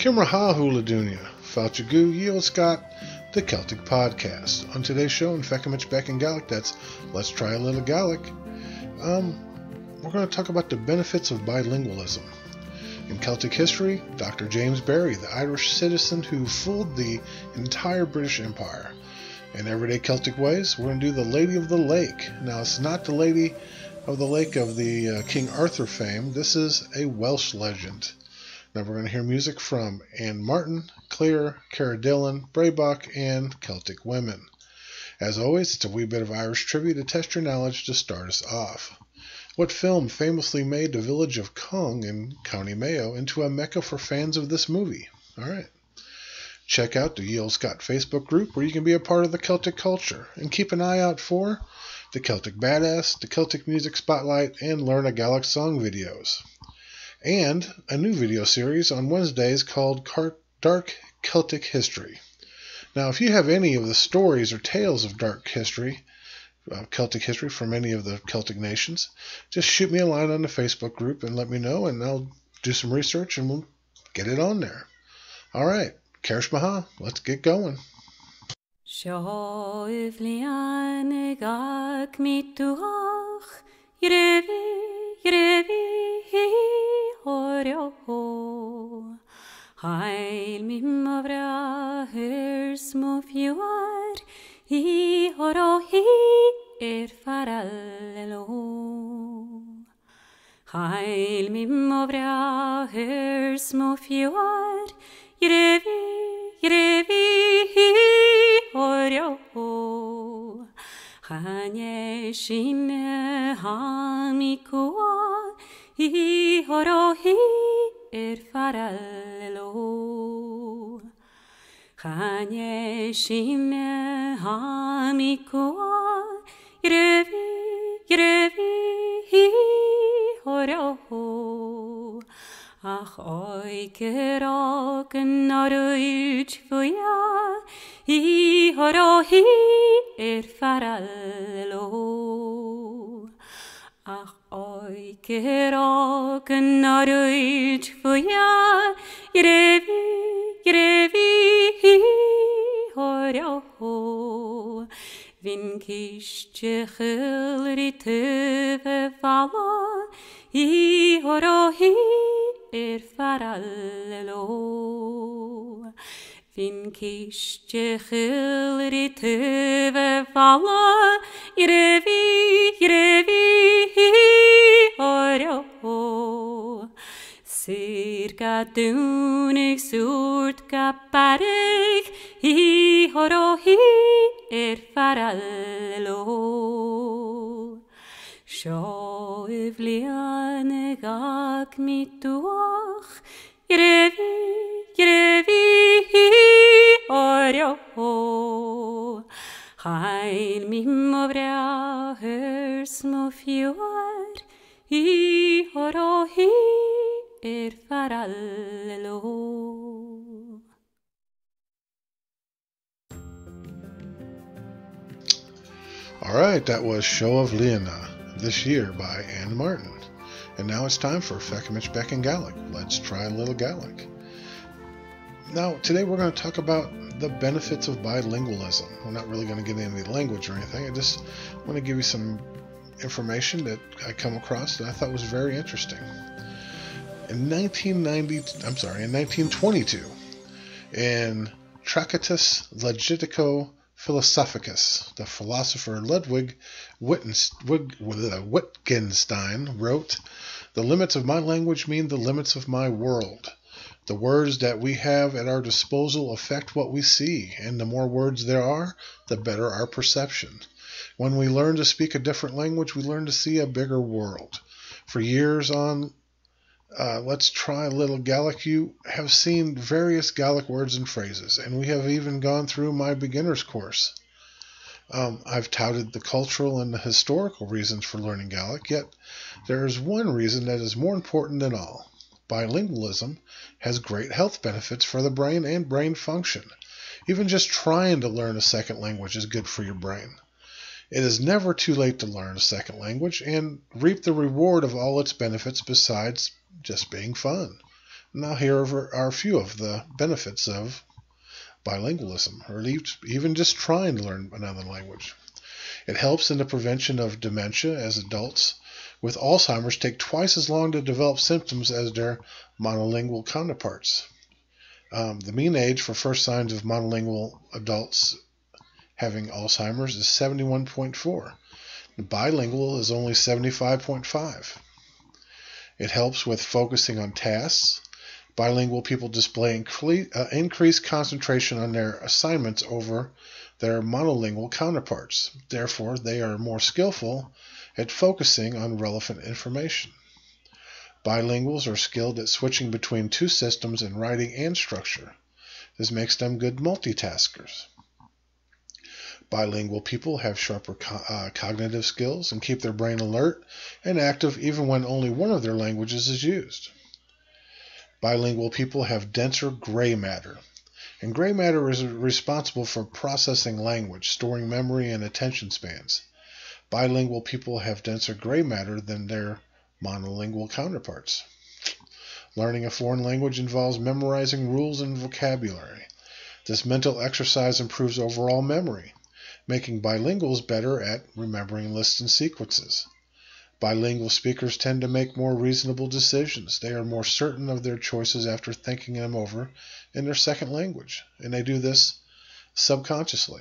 Kimraha Hula Dunya, Fauchagu, Olde Scot the Celtic podcast. On today's show in Feuchamaich, Beagan, Gaidhlig, that's Let's Try a Little Gaelic. We're going to talk about the benefits of bilingualism. In Celtic history, Dr. James Barry, the Irish citizen who fooled the entire British Empire. In everyday Celtic ways, we're going to do the Lady of the Lake. Now, it's not the Lady of the Lake of the King Arthur fame. This is a Welsh legend. Now we're going to hear music from Anne Martin, Clare, Cara Dillon, Braybach, and Celtic women. As always, it's a wee bit of Irish trivia to test your knowledge to start us off. What film famously made the village of Cong in County Mayo into a mecca for fans of this movie? All right. Check out the Olde Scot Facebook group where you can be a part of the Celtic culture. And keep an eye out for the Celtic Badass, the Celtic Music Spotlight, and Learn a Gaelic Song videos. And a new video series on Wednesdays called Dark Celtic History. Now, if you have any of the stories or tales of dark history, Celtic history from any of the Celtic nations, just shoot me a line on the Facebook group and let me know, and I'll do some research and we'll get it on there. All right, Feuchamaich, let's get going. Heil mi mavra her små fjord I horo hi farallelo Heil mi mavra her små fjord Grevi hi horo Hanye shinne hamikua I horo hi farallelo Chanie shime hamikua Grevi horo Ach oi kerok naruj fuya I horo hi farallelo Ach oi kerok naruj fuya Grevi horo Vin kistje chilri teve falla I horo hi farallelo Vin kistje chilri teve falla Grevi horo Circa dunig soort kaparig I horo hi farallelo Sjo vliane gak mit duach Grevi horo Heil mi mavra her små fjord I horo hi farallelo All right, that was Show of Leona this year by Anne Martin. And now it's time for Feuchamaich, Beagan, Gaidhlig. Let's try a little Gaelic. Now, today we're going to talk about the benefits of bilingualism. We're not really going to get into the language or anything. I just want to give you some information that I come across that I thought was very interesting. In 1922, in Tractatus Logitico Philosophicus, the philosopher Ludwig Wittgenstein wrote, "The limits of my language mean the limits of my world. The words that we have at our disposal affect what we see, and the more words there are, the better our perception. When we learn to speak a different language, we learn to see a bigger world." For years on Let's Try a Little Gaelic, you have seen various Gaelic words and phrases, and we have even gone through my beginner's course. I've touted the cultural and the historical reasons for learning Gaelic, yet there is one reason that is more important than all. Bilingualism has great health benefits for the brain and brain function. Even just trying to learn a second language is good for your brain. It is never too late to learn a second language and reap the reward of all its benefits besides just being fun. Now here are a few of the benefits of bilingualism, or even just trying to learn another language. It helps in the prevention of dementia, as adults with Alzheimer's take twice as long to develop symptoms as their monolingual counterparts. The mean age for first signs of monolingual adults having Alzheimer's is 71.4. The bilingual is only 75.5. It helps with focusing on tasks. Bilingual people display increased concentration on their assignments over their monolingual counterparts. Therefore, they are more skillful at focusing on relevant information. Bilinguals are skilled at switching between two systems in writing and structure. This makes them good multitaskers. Bilingual people have sharper cognitive skills and keep their brain alert and active even when only one of their languages is used. Bilingual people have denser gray matter, and gray matter is responsible for processing language, storing memory, and attention spans. Bilingual people have denser gray matter than their monolingual counterparts. Learning a foreign language involves memorizing rules and vocabulary. This mental exercise improves overall memory, making bilinguals better at remembering lists and sequences. Bilingual speakers tend to make more reasonable decisions. They are more certain of their choices after thinking them over in their second language, and they do this subconsciously.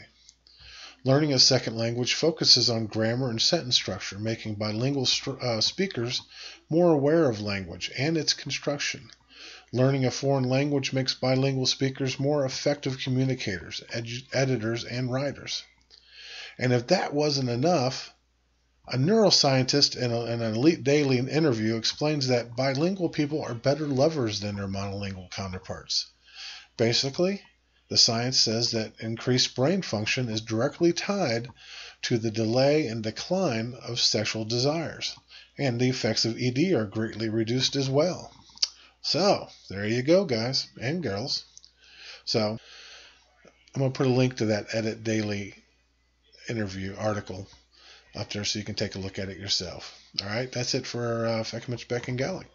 Learning a second language focuses on grammar and sentence structure, making bilingual speakers more aware of language and its construction. Learning a foreign language makes bilingual speakers more effective communicators, editors, and writers. And if that wasn't enough, a neuroscientist in an Elite Daily interview explains that bilingual people are better lovers than their monolingual counterparts. Basically, the science says that increased brain function is directly tied to the delay and decline of sexual desires, and the effects of ED are greatly reduced as well. So, there you go, guys and girls. So, I'm going to put a link to that Edit Daily interview article up there so you can take a look at it yourself. All right, that's it for Feuchamaich, Beagan, Gaidhlig.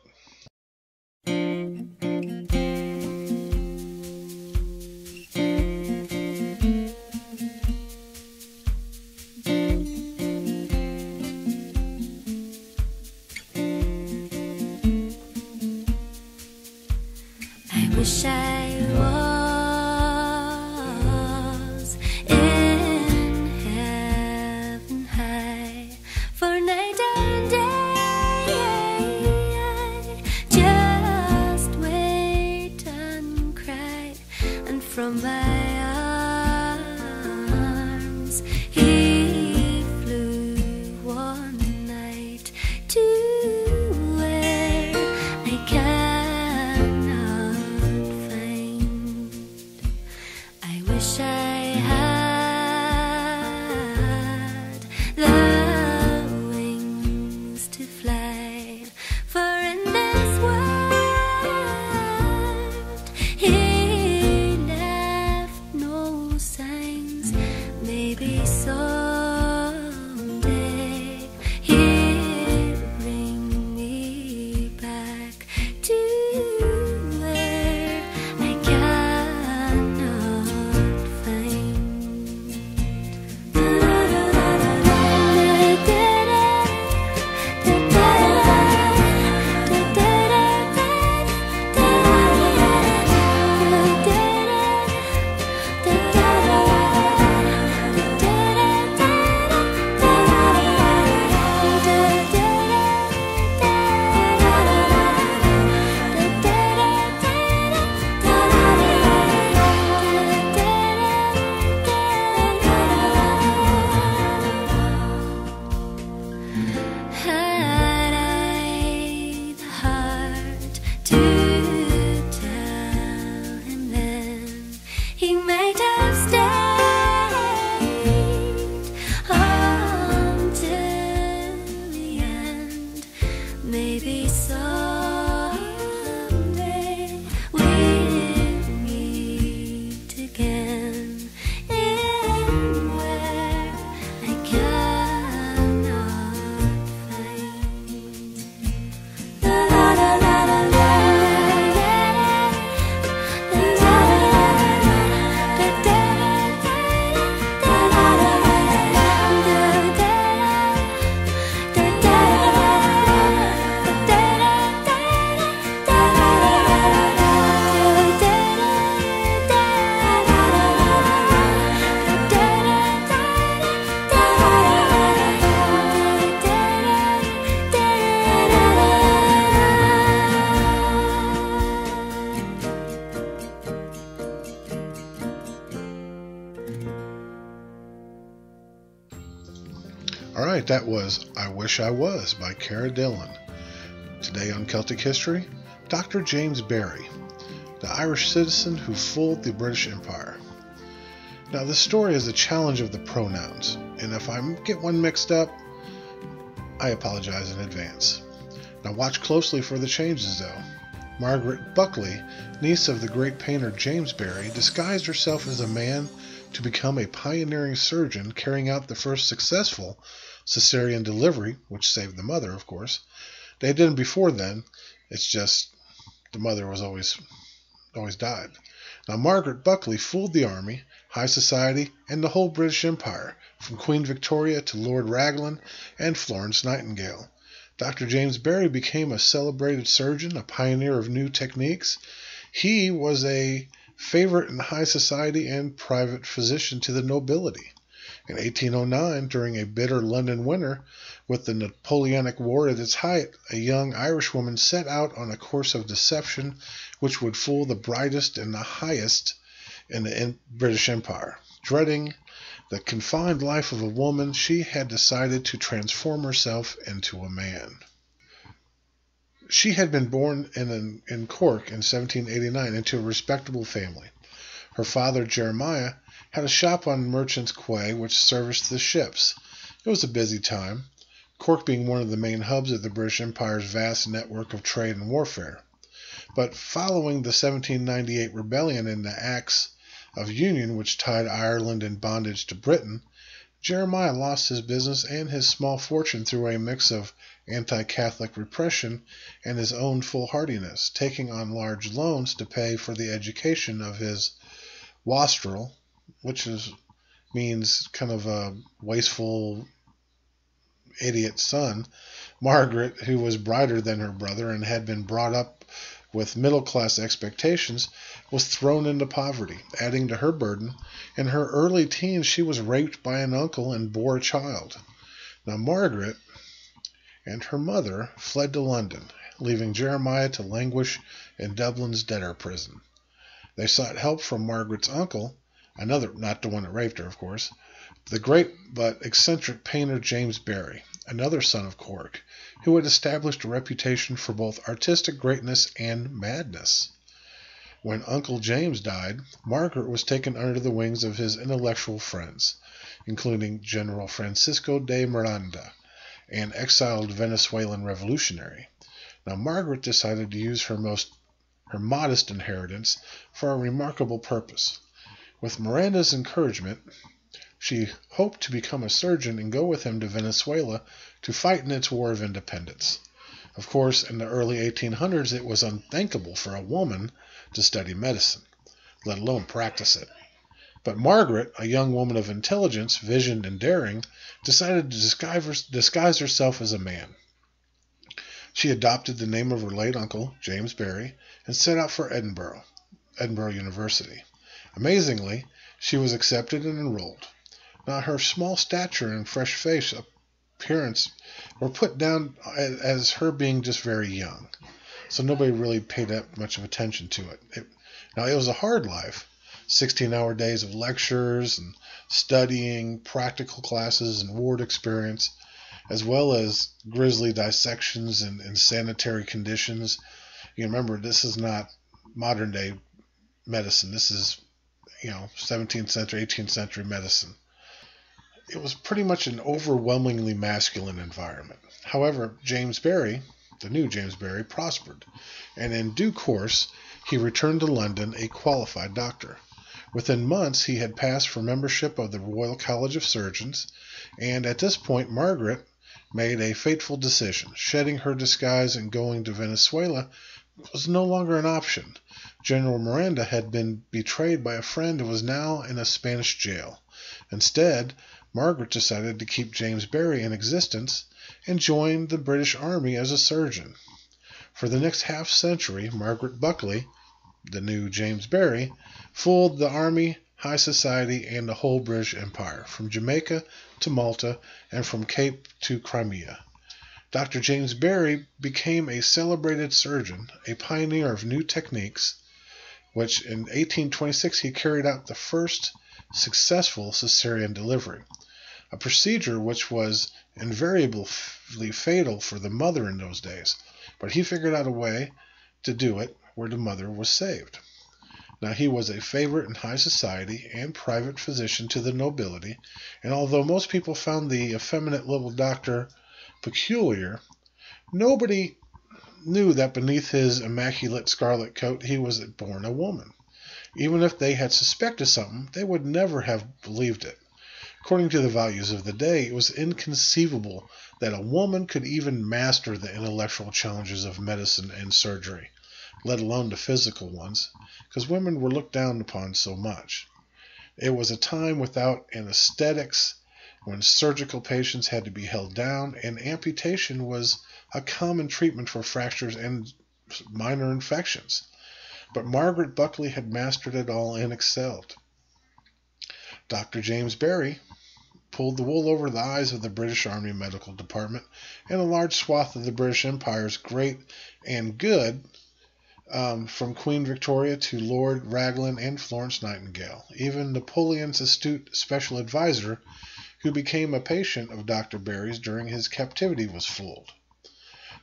I wish I was in heaven high, for night and day I just wait and cry, and from my arms he flew one night to where I cannot find. I wish I had the wings to fly, for in this world he left no signs. Maybe someday he'll bring me back to where I cannot find. Alright, that was I Wish I Was by Cara Dillon. Today on Celtic History, Dr. James Barry, the Irish citizen who fooled the British Empire. Now, this story is a challenge of the pronouns, and if I get one mixed up, I apologize in advance. Now, watch closely for the changes, though. Margaret Buckley, niece of the great painter James Barry, disguised herself as a man to become a pioneering surgeon carrying out the first successful cesarean delivery, which saved the mother, of course. They didn't before then. It's just the mother was always died. Now, Margaret Buckley fooled the army, high society, and the whole British Empire, from Queen Victoria to Lord Raglan and Florence Nightingale. Dr. James Barry became a celebrated surgeon, a pioneer of new techniques. He was a favorite in high society and private physician to the nobility. In 1809, during a bitter London winter, with the Napoleonic War at its height, a young Irishwoman set out on a course of deception which would fool the brightest and the highest in the British Empire. Dreading the confined life of a woman, she had decided to transform herself into a man. She had been born in Cork in 1789 into a respectable family. Her father, Jeremiah, had a shop on Merchant's Quay which serviced the ships. It was a busy time, Cork being one of the main hubs of the British Empire's vast network of trade and warfare. But following the 1798 rebellion and the Acts of Union which tied Ireland in bondage to Britain, Jeremiah lost his business and his small fortune through a mix of anti-Catholic repression and his own foolhardiness, taking on large loans to pay for the education of his wastrel, which means kind of a wasteful idiot son. Margaret, who was brighter than her brother and had been brought up with middle-class expectations, was thrown into poverty, adding to her burden. In her early teens, she was raped by an uncle and bore a child. Now, Margaret and her mother fled to London, leaving Jeremiah to languish in Dublin's debtor prison. They sought help from Margaret's uncle, another, not the one that raped her, of course, the great but eccentric painter James Barry, another son of Cork, who had established a reputation for both artistic greatness and madness. When Uncle James died, Margaret was taken under the wings of his intellectual friends, including General Francisco de Miranda, an exiled Venezuelan revolutionary. Now, Margaret decided to use her modest inheritance for a remarkable purpose. With Miranda's encouragement, she hoped to become a surgeon and go with him to Venezuela to fight in its war of independence. Of course, in the early 1800s, it was unthinkable for a woman to study medicine, let alone practice it. But Margaret, a young woman of intelligence, vision, and daring, decided to disguise herself as a man. She adopted the name of her late uncle, James Barry, and set out for Edinburgh University. Amazingly, she was accepted and enrolled. Now, her small stature and fresh face appearance were put down as her being just very young, so nobody really paid that much of attention to it. Now, it was a hard life, 16-hour days of lectures and studying, practical classes and ward experience, as well as grisly dissections and sanitary conditions. You remember, this is not modern-day medicine. This is, 17th century, 18th century medicine. It was pretty much an overwhelmingly masculine environment. However, James Barry, the new James Barry, prospered, and in due course, he returned to London a qualified doctor. Within months, he had passed for membership of the Royal College of Surgeons, and at this point, Margaret made a fateful decision. Shedding her disguise and going to Venezuela was no longer an option. General Miranda had been betrayed by a friend and was now in a Spanish jail. Instead, Margaret decided to keep James Barry in existence and joined the British Army as a surgeon. For the next half-century, Margaret Buckley, the new James Barry, fooled the army, high society, and the whole British Empire, from Jamaica to Malta and from Cape to Crimea. Dr. James Barry became a celebrated surgeon, a pioneer of new techniques, which in 1826 he carried out the first successful cesarean delivery. a procedure which was invariably fatal for the mother in those days. But he figured out a way to do it where the mother was saved. Now, he was a favorite in high society and private physician to the nobility, and although most people found the effeminate little doctor peculiar, nobody knew that beneath his immaculate scarlet coat he was born a woman. Even if they had suspected something, they would never have believed it. According to the values of the day, it was inconceivable that a woman could even master the intellectual challenges of medicine and surgery, let alone the physical ones, because women were looked down upon so much. It was a time without anesthetics, when surgical patients had to be held down, and amputation was a common treatment for fractures and minor infections. But Margaret Buckley had mastered it all and excelled. Dr. James Barry pulled the wool over the eyes of the British Army Medical Department and a large swath of the British Empire's great and good, from Queen Victoria to Lord Raglan and Florence Nightingale. Even Napoleon's astute special advisor, who became a patient of Dr. Barry's during his captivity, was fooled.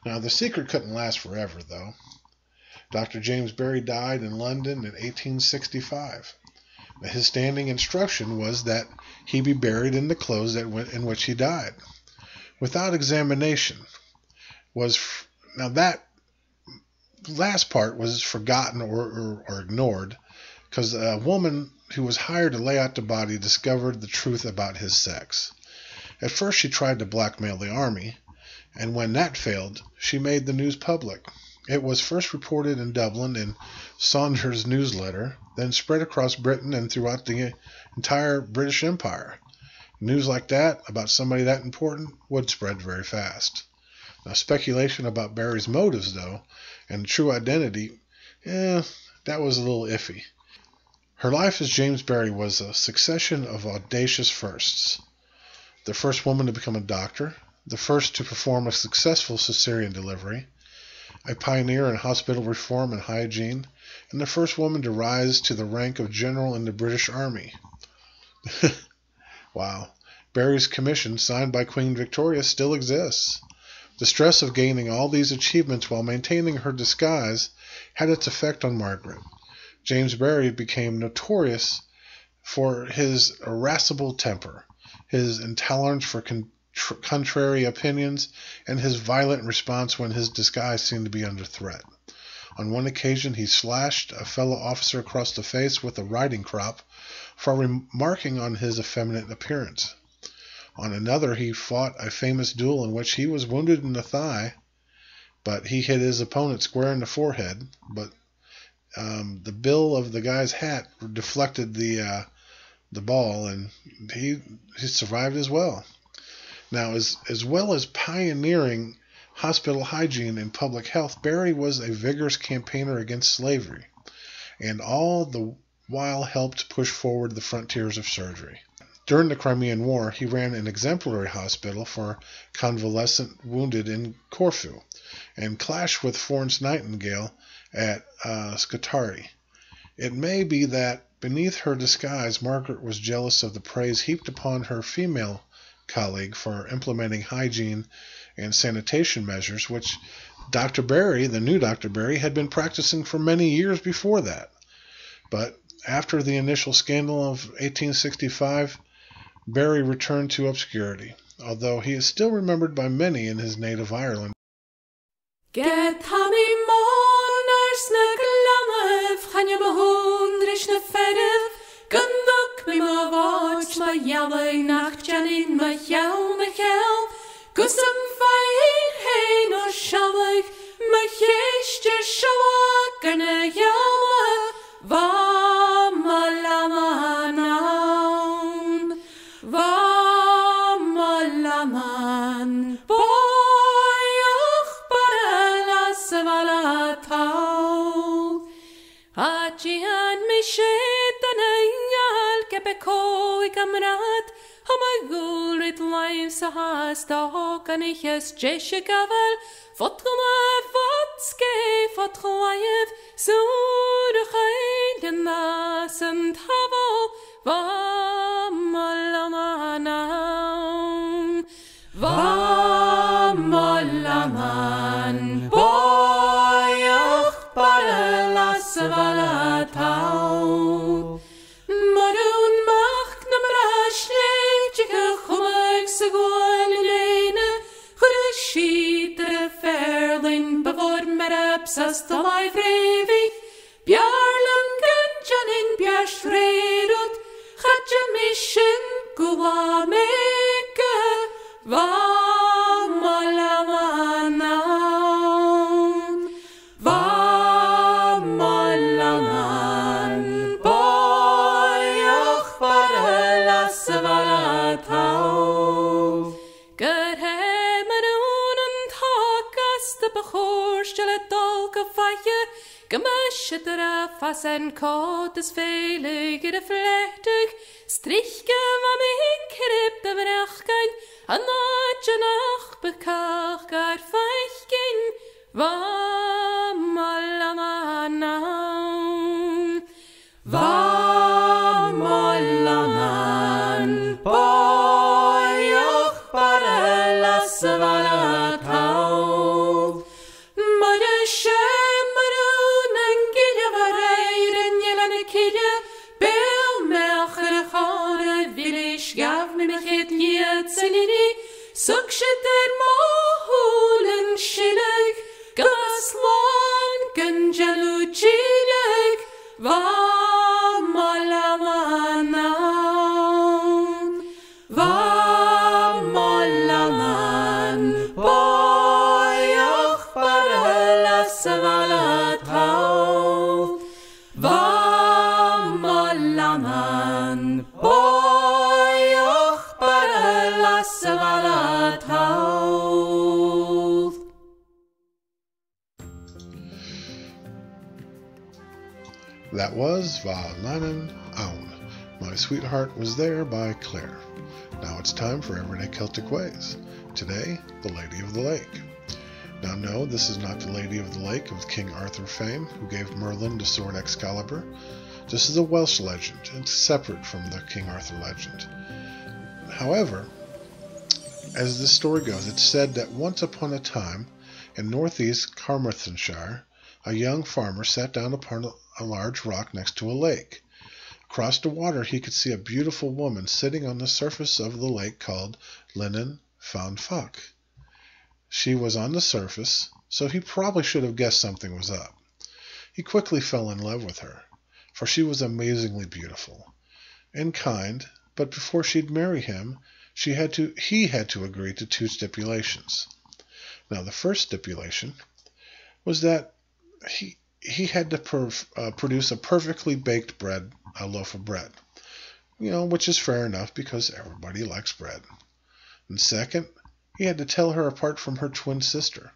Now, the secret couldn't last forever, though. Dr. James Barry died in London in 1865. His standing instruction was that he be buried in the clothes in which he died, without examination. Now, that last part was forgotten or ignored, because a woman who was hired to lay out the body discovered the truth about his sex. At first she tried to blackmail the army, and when that failed, she made the news public. It was first reported in Dublin in Saunders' newsletter, then spread across Britain and throughout the entire British Empire. News like that, about somebody that important, would spread very fast. Now, speculation about Barry's motives, though, and true identity, that was a little iffy. Her life as James Barry was a succession of audacious firsts. The first woman to become a doctor, the first to perform a successful cesarean delivery, a pioneer in hospital reform and hygiene, and the first woman to rise to the rank of general in the British Army. Wow. Barry's commission, signed by Queen Victoria, still exists. The stress of gaining all these achievements while maintaining her disguise had its effect on Margaret. James Barry became notorious for his irascible temper, his intolerance for contrary opinions, and his violent response when his disguise seemed to be under threat. On one occasion, he slashed a fellow officer across the face with a riding crop for remarking on his effeminate appearance. On another, he fought a famous duel in which he was wounded in the thigh, but he hit his opponent square in the forehead, but the bill of the guy's hat deflected the ball, and he survived as well. Now, as well as pioneering hospital hygiene and public health, Barry was a vigorous campaigner against slavery, and all the while helped push forward the frontiers of surgery. During the Crimean War, he ran an exemplary hospital for convalescent wounded in Corfu, and clashed with Florence Nightingale at Scutari. It may be that beneath her disguise, Margaret was jealous of the praise heaped upon her female colleague for implementing hygiene and sanitation measures, which Dr. Barry, the new Dr. Barry, had been practicing for many years before that. But after the initial scandal of 1865, Barry returned to obscurity, although he is still remembered by many in his native Ireland. Get honey monars na glamaf, chanya mahundrish na ferif, gunduk me ma watch ma yalla nach janin ma yell, gusum fein hein or shallig, ma yester shallag and a yalla, va ma lama naun, va ma laman, Ajian me shetan ayal kepeko ikamrat hamagulrit life sahas dahok and iches jeshikavel fotgoma vatske fotgwayev surchain nas and havo vamalamana tau. Maroon macht na brashleek, jike chumig sa gwan lene, chudde sheetere ferlin, bevor merabs as de lai vrevi, bjarlungen janin bjarsfredut, Hadje mission guameke va malaman boyoch barela savalatau Good hemen and takas de behoorstelle dolke vaje Gemischt der Fass en Kot is veilig de vlechtig Strichke wa min krip de vrachgein An natje nach bekach gar feichgin Va malaman Va malaman Boyoch barela savalatau Madeshe Gav me het liet zelini, sukshit mohulen shilek, gaslan ganjalu chilek, va malaman, boyoch barela savalatau, va malaman, That was Va Lannan Aun. My Sweetheart Was There by Claire. Now it's time for Everyday Celtic Ways. Today, the Lady of the Lake. Now no, this is not the Lady of the Lake of King Arthur fame, who gave Merlin the sword Excalibur. This is a Welsh legend. It's separate from the King Arthur legend. However, as this story goes, it's said that once upon a time, in northeast Carmarthenshire, a young farmer sat down upon a large rock next to a lake. Across the water he could see a beautiful woman sitting on the surface of the lake called Linnen Fan Fuck. She was on the surface, so he probably should have guessed something was up. He quickly fell in love with her, for she was amazingly beautiful and kind, but before she'd marry him, he had to agree to two stipulations. Now, the first stipulation was that he had to produce a perfectly baked loaf of bread, which is fair enough because everybody likes bread. And second, he had to tell her apart from her twin sister,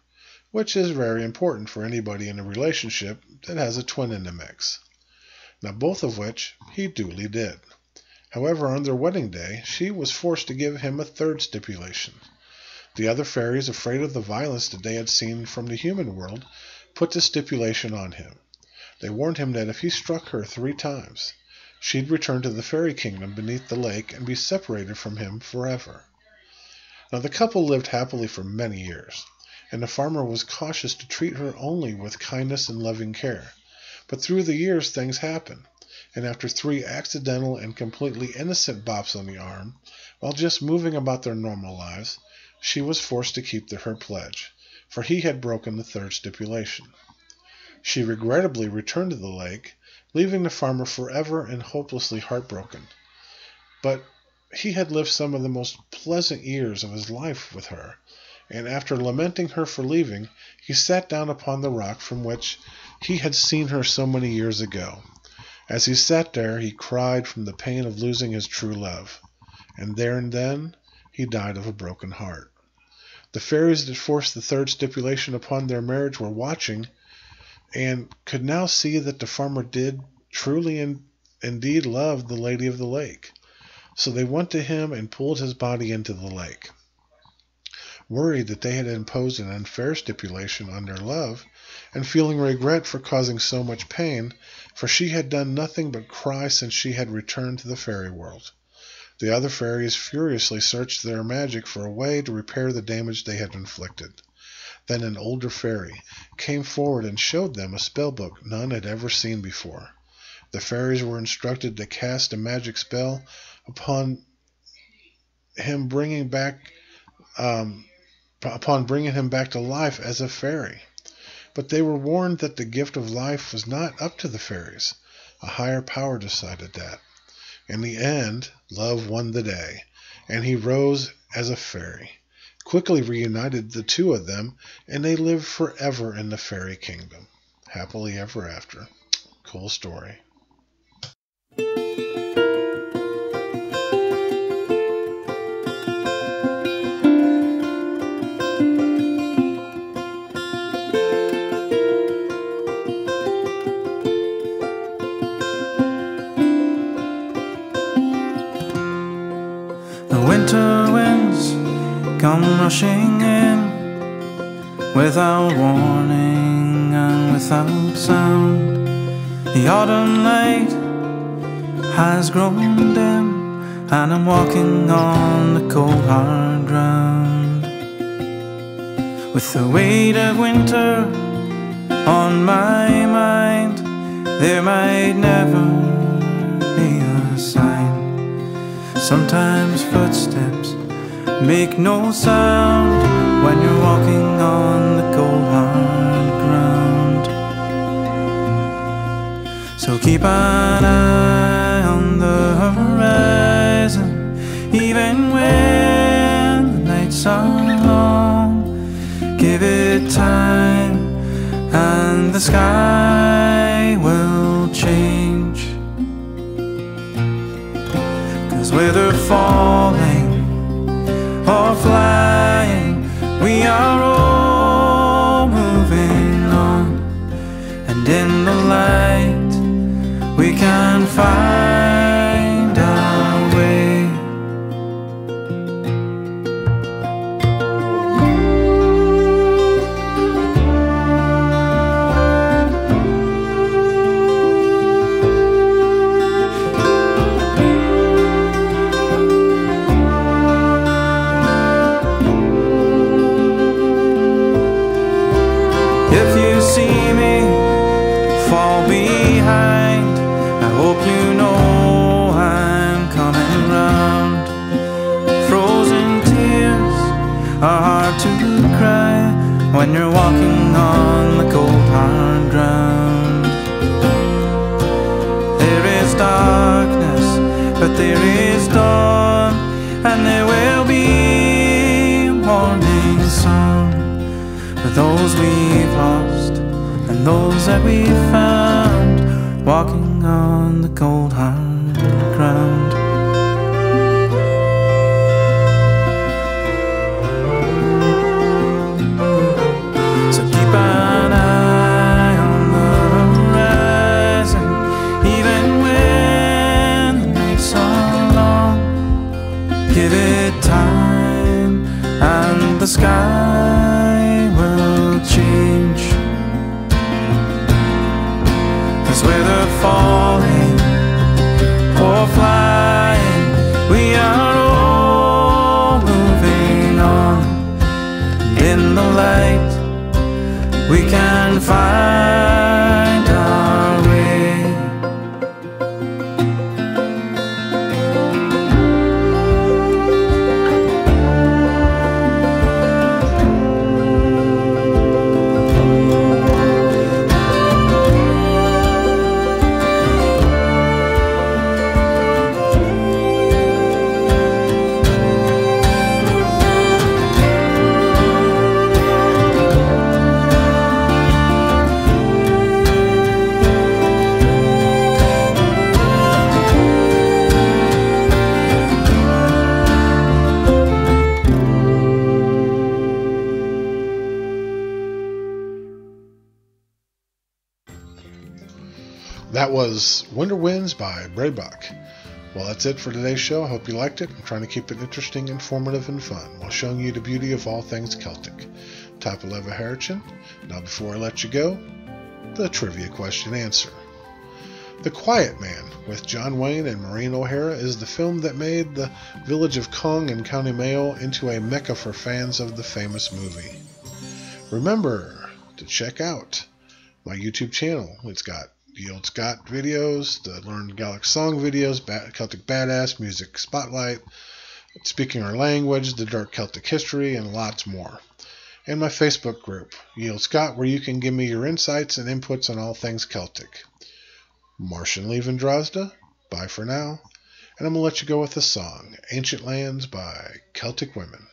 which is very important for anybody in a relationship that has a twin in the mix. Now, both of which he duly did. However, on their wedding day, she was forced to give him a third stipulation. The other fairies, afraid of the violence that they had seen from the human world, put the stipulation on him. They warned him that if he struck her 3 times, she'd return to the fairy kingdom beneath the lake and be separated from him forever. Now, the couple lived happily for many years, and the farmer was cautious to treat her only with kindness and loving care. But through the years, things happened, and after 3 accidental and completely innocent bops on the arm, while just moving about their normal lives, she was forced to keep her pledge, for he had broken the third stipulation. She regrettably returned to the lake, leaving the farmer forever and hopelessly heartbroken. But he had lived some of the most pleasant years of his life with her, and after lamenting her for leaving, he sat down upon the rock from which he had seen her so many years ago. As he sat there, he cried from the pain of losing his true love, and there and then he died of a broken heart. The fairies that forced the third stipulation upon their marriage were watching, and could now see that the farmer did truly indeed love the Lady of the Lake. So they went to him and pulled his body into the lake. Worried that they had imposed an unfair stipulation on their love, and feeling regret for causing so much pain, for she had done nothing but cry since she had returned to the fairy world. The other fairies furiously searched their magic for a way to repair the damage they had inflicted. Then an older fairy came forward and showed them a spellbook none had ever seen before. The fairies were instructed to cast a magic spell upon him, bringing him back to life as a fairy. But they were warned that the gift of life was not up to the fairies. A higher power decided that. In the end, love won the day, and he rose as a fairy, quickly reunited the two of them, and they lived forever in the fairy kingdom, happily ever after. Cool story. Winter winds come rushing in without warning and without sound. The autumn light has grown dim, and I'm walking on the cold hard ground, with the weight of winter on my mind. There might never be a sign. Sometimes footsteps make no sound when you're walking on the cold hard ground. So keep an eye on the horizon, even when the nights are long. Give it time and the sky will change. Whether falling or flying, we are all moving on, and in the light we can find our way. If you see me fall behind, I hope you know I'm coming round. Frozen tears are hard to cry when you're walking on the cold hard ground. There is darkness, but there is dawn, and there will be a morning song for those we've lost and those that we found, walking on the cold hard ground. So keep an eye on the horizon, even when the nights are long. Give it time and the sky will change. 'Cause whether falling or flying, we are all moving on, and in the light we can find our way. That was Winter Winds by Braybuck. Well, that's it for today's show. I hope you liked it. I'm trying to keep it interesting, informative, and fun while showing you the beauty of all things Celtic. Top 11 Harrichin. Now, before I let you go, the trivia question answer. The Quiet Man with John Wayne and Maureen O'Hara is the film that made the village of Cong in County Mayo into a mecca for fans of the famous movie. Remember to check out my YouTube channel. It's got the Olde Scot videos, the Learn Gaelic song videos, Celtic Badass, Music Spotlight, Speaking Our Language, the Dark Celtic History, and lots more. And my Facebook group, Olde Scot, where you can give me your insights and inputs on all things Celtic. Martian leaving Drozda. Bye for now. And I'm going to let you go with the song, Ancient Lands by Celtic Women.